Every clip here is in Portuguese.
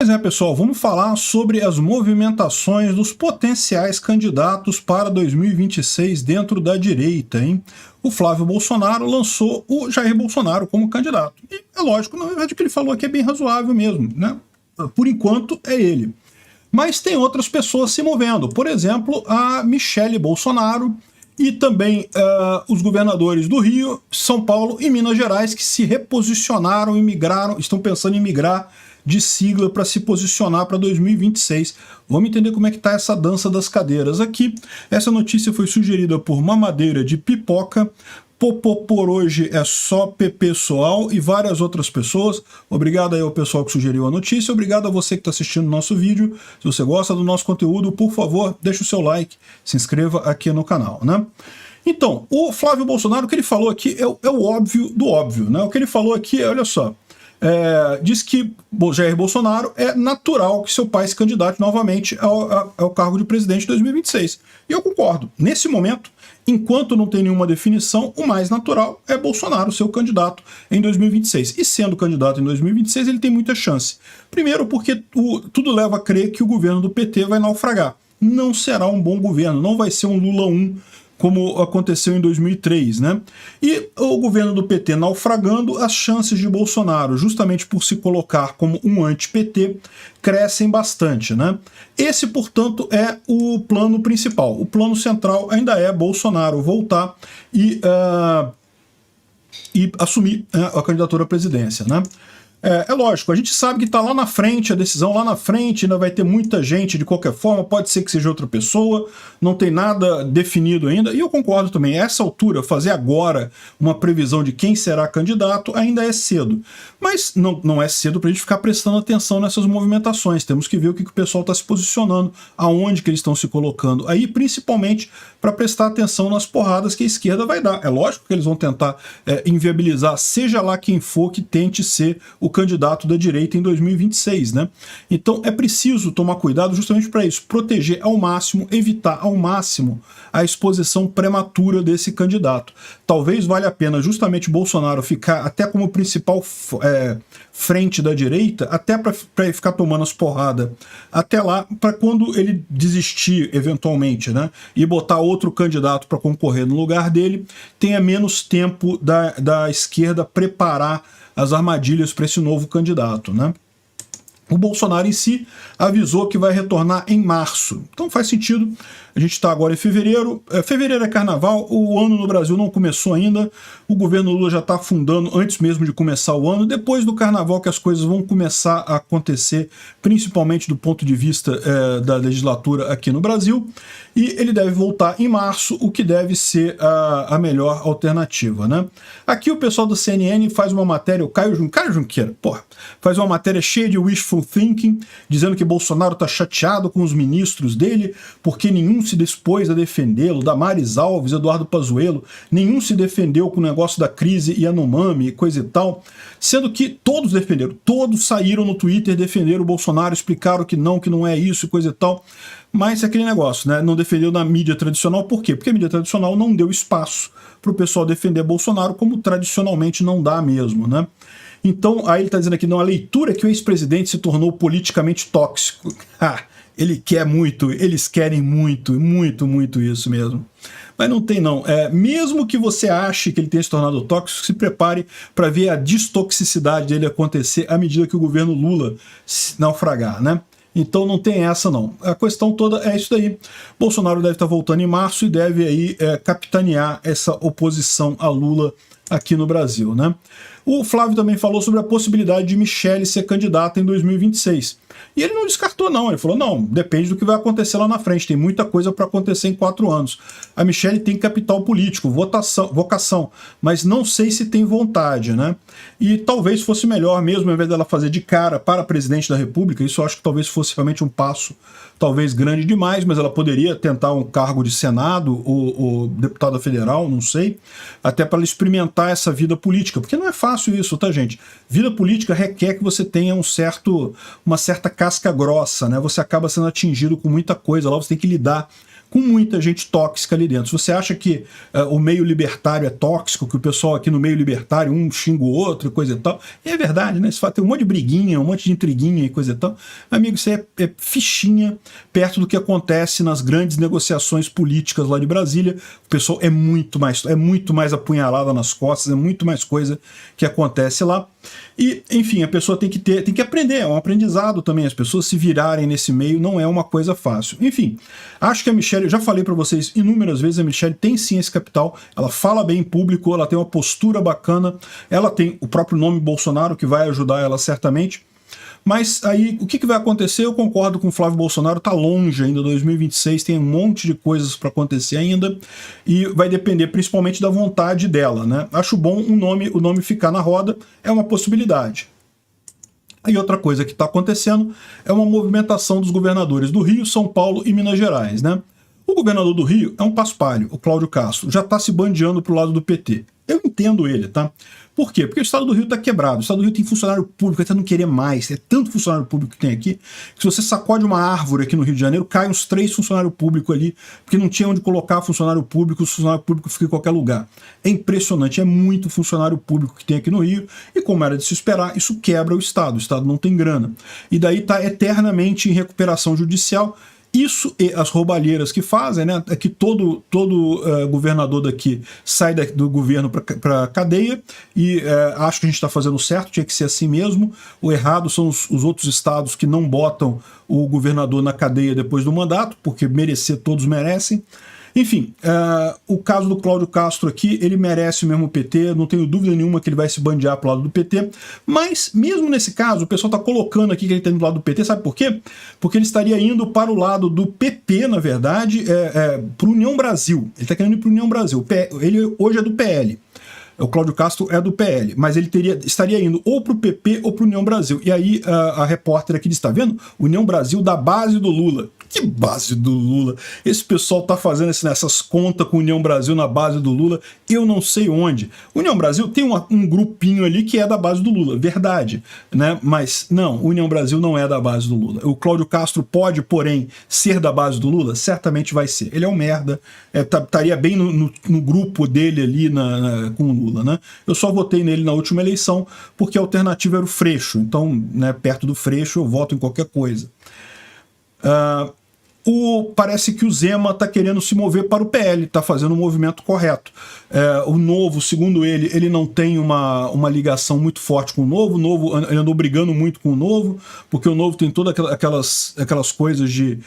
Pois é, pessoal, vamos falar sobre as movimentações dos potenciais candidatos para 2026 dentro da direita, hein? O Flávio Bolsonaro lançou o Jair Bolsonaro como candidato. E é lógico, na verdade, o que ele falou aqui é bem razoável mesmo, né? Por enquanto, é ele. Mas tem outras pessoas se movendo. Por exemplo, a Michele Bolsonaro e também os governadores do Rio, São Paulo e Minas Gerais que se reposicionaram e migraram, estão pensando em migrar de sigla para se posicionar para 2026. Vamos entender como é que está essa dança das cadeiras aqui. Essa notícia foi sugerida por Mamadeira de Pipoca, Popô por hoje é só pessoal e várias outras pessoas. Obrigado aí ao pessoal que sugeriu a notícia, obrigado a você que está assistindo o nosso vídeo. Se você gosta do nosso conteúdo, por favor, deixe o seu like, se inscreva aqui no canal, né? Então, o Flávio Bolsonaro, o que ele falou aqui é o óbvio do óbvio, né? O que ele falou aqui é, olha só, diz que Jair Bolsonaro é natural que seu pai se candidate novamente ao cargo de presidente de 2026. E eu concordo. Nesse momento, enquanto não tem nenhuma definição, o mais natural é Bolsonaro ser o candidato em 2026. E sendo candidato em 2026, ele tem muita chance. Primeiro porque tudo leva a crer que o governo do PT vai naufragar. Não será um bom governo, não vai ser um Lula 1, como aconteceu em 2003, né? E o governo do PT naufragando, as chances de Bolsonaro, justamente por se colocar como um anti-PT, crescem bastante, né? Esse, portanto, é o plano principal. O plano central ainda é Bolsonaro voltar e assumir a candidatura à presidência, né? É lógico, a gente sabe que está lá na frente, a decisão lá na frente, ainda vai ter muita gente de qualquer forma, pode ser que seja outra pessoa, não tem nada definido ainda, e eu concordo também, a essa altura, fazer agora uma previsão de quem será candidato ainda é cedo. Mas não é cedo para a gente ficar prestando atenção nessas movimentações, temos que ver o que o pessoal está se posicionando, aonde que eles estão se colocando, aí principalmente para prestar atenção nas porradas que a esquerda vai dar. É lógico que eles vão tentar inviabilizar, seja lá quem for que tente ser o candidato da direita em 2026, né? Então é preciso tomar cuidado justamente para isso, proteger ao máximo, evitar ao máximo a exposição prematura desse candidato. Talvez valha a pena justamente Bolsonaro ficar até como principal frente da direita, até para ficar tomando as porradas até lá, para quando ele desistir eventualmente, né, e botar outro candidato para concorrer no lugar dele, tenha menos tempo da esquerda preparar as armadilhas para esse novo candidato, né? O Bolsonaro em si avisou que vai retornar em março. Então faz sentido. A gente está agora em fevereiro. Fevereiro é carnaval, o ano no Brasil não começou ainda. O governo Lula já está afundando antes mesmo de começar o ano. Depois do carnaval que as coisas vão começar a acontecer, principalmente do ponto de vista da legislatura aqui no Brasil. E ele deve voltar em março, o que deve ser a melhor alternativa, né? Aqui o pessoal do CNN faz uma matéria, o Caio Junqueira, porra, faz uma matéria cheia de wishful thinking, dizendo que Bolsonaro está chateado com os ministros dele, porque nenhum se dispôs a defendê-lo, Damares Alves, Eduardo Pazuello, nenhum se defendeu com o negócio da crise Yanomami e coisa e tal, sendo que todos defenderam, todos saíram no Twitter, defenderam o Bolsonaro, explicaram que não é isso e coisa e tal, mas é aquele negócio, né? Não defendeu na mídia tradicional, por quê? Porque a mídia tradicional não deu espaço para o pessoal defender Bolsonaro, como tradicionalmente não dá mesmo, né? Então, aí ele está dizendo aqui, não, a leitura é que o ex-presidente se tornou politicamente tóxico. Ele quer muito, eles querem muito isso mesmo. Mas não tem não. Mesmo que você ache que ele tenha se tornado tóxico, se prepare para ver a destoxicidade dele acontecer à medida que o governo Lula naufragar, né? Então não tem essa não. A questão toda é isso daí. Bolsonaro deve estar voltando em março e deve aí capitanear essa oposição a Lula aqui no Brasil, né? O Flávio também falou sobre a possibilidade de Michele ser candidata em 2026. E ele não descartou não, ele falou, não, depende do que vai acontecer lá na frente, tem muita coisa para acontecer em 4 anos. A Michele tem capital político, vocação, mas não sei se tem vontade, né? E talvez fosse melhor mesmo, ao invés dela fazer de cara para presidente da República, isso eu acho que talvez fosse realmente um passo talvez grande demais, mas ela poderia tentar um cargo de Senado ou deputada federal, não sei, até para ela experimentar essa vida política, porque não é fácil fácil isso, tá, gente? Vida política requer que você tenha uma certa casca grossa, né? Você acaba sendo atingido com muita coisa, lá você tem que lidar com muita gente tóxica ali dentro. Se você acha que o meio libertário é tóxico, que o pessoal aqui no meio libertário um xinga o outro, coisa e tal, e é verdade, né? Tem um monte de briguinha, um monte de intriguinha e coisa e tal. Amigo, isso é fichinha perto do que acontece nas grandes negociações políticas lá de Brasília. O pessoal é muito mais apunhalada nas costas, é muito mais coisa que acontece lá. E, enfim, a pessoa tem que aprender, é um aprendizado também, as pessoas se virarem nesse meio não é uma coisa fácil. Enfim, acho que a Michelle, eu já falei para vocês inúmeras vezes, a Michelle tem sim esse capital, ela fala bem em público, ela tem uma postura bacana, ela tem o próprio nome Bolsonaro, que vai ajudar ela certamente. Mas aí, o que vai acontecer? Eu concordo com o Flávio Bolsonaro, tá longe ainda, 2026, tem um monte de coisas para acontecer ainda, e vai depender principalmente da vontade dela, né? Acho bom o nome ficar na roda, é uma possibilidade. E outra coisa que está acontecendo é uma movimentação dos governadores do Rio, São Paulo e Minas Gerais, né? O governador do Rio é um paspalho, o Cláudio Castro, já está se bandeando pro lado do PT. Eu entendo ele, tá? Por quê? Porque o estado do Rio está quebrado, o estado do Rio tem funcionário público, até não querer mais, é tanto funcionário público que tem aqui, que se você sacode uma árvore aqui no Rio de Janeiro, cai uns 3 funcionários públicos ali, porque não tinha onde colocar funcionário público, o funcionário público fica em qualquer lugar. É impressionante, é muito funcionário público que tem aqui no Rio, e como era de se esperar, isso quebra o estado não tem grana. E daí está eternamente em recuperação judicial. Isso e as roubalheiras que fazem, né? É que todo governador daqui sai do governo para cadeia, e acho que a gente está fazendo certo, tinha que ser assim mesmo. O errado são os outros estados que não botam o governador na cadeia depois do mandato, porque merecer todos merecem. Enfim, o caso do Cláudio Castro aqui, ele merece o mesmo PT, não tenho dúvida nenhuma que ele vai se bandear pro lado do PT, mas mesmo nesse caso, o pessoal está colocando aqui que ele está indo do lado do PT, sabe por quê? Porque ele estaria indo para o lado do PP, na verdade, para o União Brasil. Ele está querendo ir para o União Brasil. Ele hoje é do PL. O Cláudio Castro é do PL, mas ele estaria indo ou para o PP ou para o União Brasil. E aí a repórter aqui está vendo? União Brasil da base do Lula. Que base do Lula? Esse pessoal tá fazendo essas contas com União Brasil na base do Lula, eu não sei onde. União Brasil tem um grupinho ali que é da base do Lula, verdade, né? Mas não, União Brasil não é da base do Lula. O Cláudio Castro pode, porém, ser da base do Lula? Certamente vai ser. Ele é um merda, estaria bem no grupo dele ali com o Lula, né? Eu só votei nele na última eleição porque a alternativa era o Freixo, então, né, perto do Freixo eu voto em qualquer coisa. Parece que o Zema está querendo se mover para o PL, está fazendo o movimento correto. O Novo, segundo ele não tem uma ligação muito forte com o Novo, ele andou brigando muito com o Novo, porque o Novo tem todas aquelas coisas de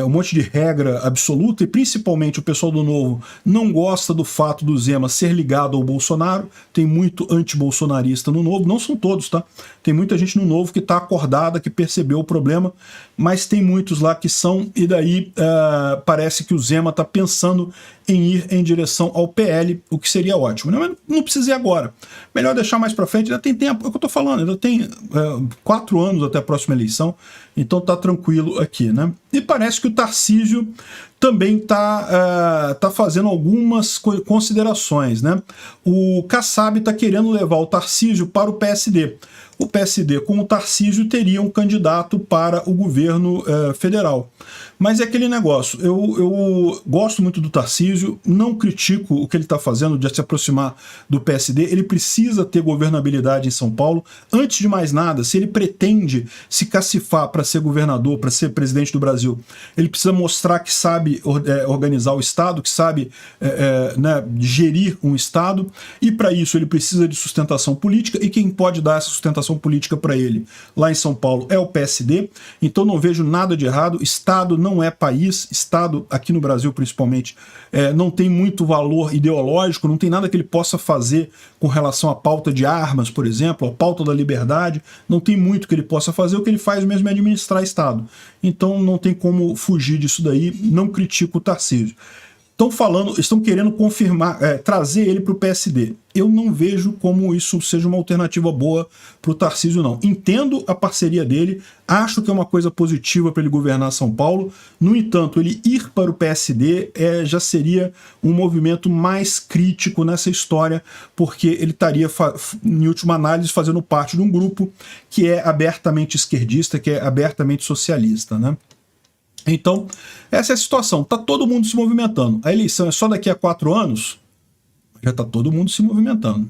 um monte de regra absoluta, e principalmente o pessoal do Novo não gosta do fato do Zema ser ligado ao Bolsonaro, tem muito anti-bolsonarista no Novo, não são todos, tá? Tem muita gente no Novo que está acordada, que percebeu o problema, mas tem muitos lá que são, e daí parece que o Zema está pensando em ir em direção ao PL, o que seria ótimo. Não precisa ir agora. Melhor deixar mais para frente, ainda tem tempo, é o que eu estou falando, ainda tem 4 anos até a próxima eleição, então tá tranquilo aqui, né? E parece que o Tarcísio também tá fazendo algumas considerações, né? O Kassab está querendo levar o Tarcísio para o PSD. O PSD com o Tarcísio teria um candidato para o governo federal. Mas é aquele negócio, eu gosto muito do Tarcísio, não critico o que ele está fazendo de se aproximar do PSD, ele precisa ter governabilidade em São Paulo. Antes de mais nada, se ele pretende se cacifar para ser governador, para ser presidente do Brasil, ele precisa mostrar que sabe organizar o Estado, que sabe né, gerir um Estado, e para isso ele precisa de sustentação política, e quem pode dar essa sustentação política para ele lá em São Paulo é o PSD, então não vejo nada de errado. Estado não é país, Estado aqui no Brasil principalmente não tem muito valor ideológico, não tem nada que ele possa fazer com relação à pauta de armas, por exemplo, a pauta da liberdade, não tem muito que ele possa fazer, o que ele faz mesmo é administrar Estado, então não tem como fugir disso daí, não critico o Tarcísio. estão querendo confirmar, trazer ele para o PSD. Eu não vejo como isso seja uma alternativa boa para o Tarcísio, não. Entendo a parceria dele, acho que é uma coisa positiva para ele governar São Paulo. No entanto, ele ir para o PSD já seria um movimento mais crítico nessa história, porque ele estaria, em última análise, fazendo parte de um grupo que é abertamente esquerdista, que é abertamente socialista, né? Então, essa é a situação. Está todo mundo se movimentando. A eleição é só daqui a 4 anos? Já está todo mundo se movimentando.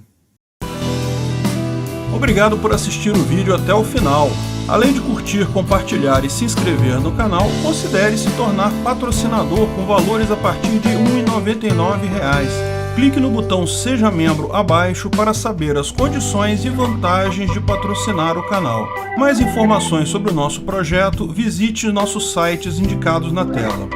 Obrigado por assistir o vídeo até o final. Além de curtir, compartilhar e se inscrever no canal, considere se tornar patrocinador com valores a partir de R$ 1,99. Clique no botão Seja Membro abaixo para saber as condições e vantagens de patrocinar o canal. Mais informações sobre o nosso projeto, visite nossos sites indicados na tela.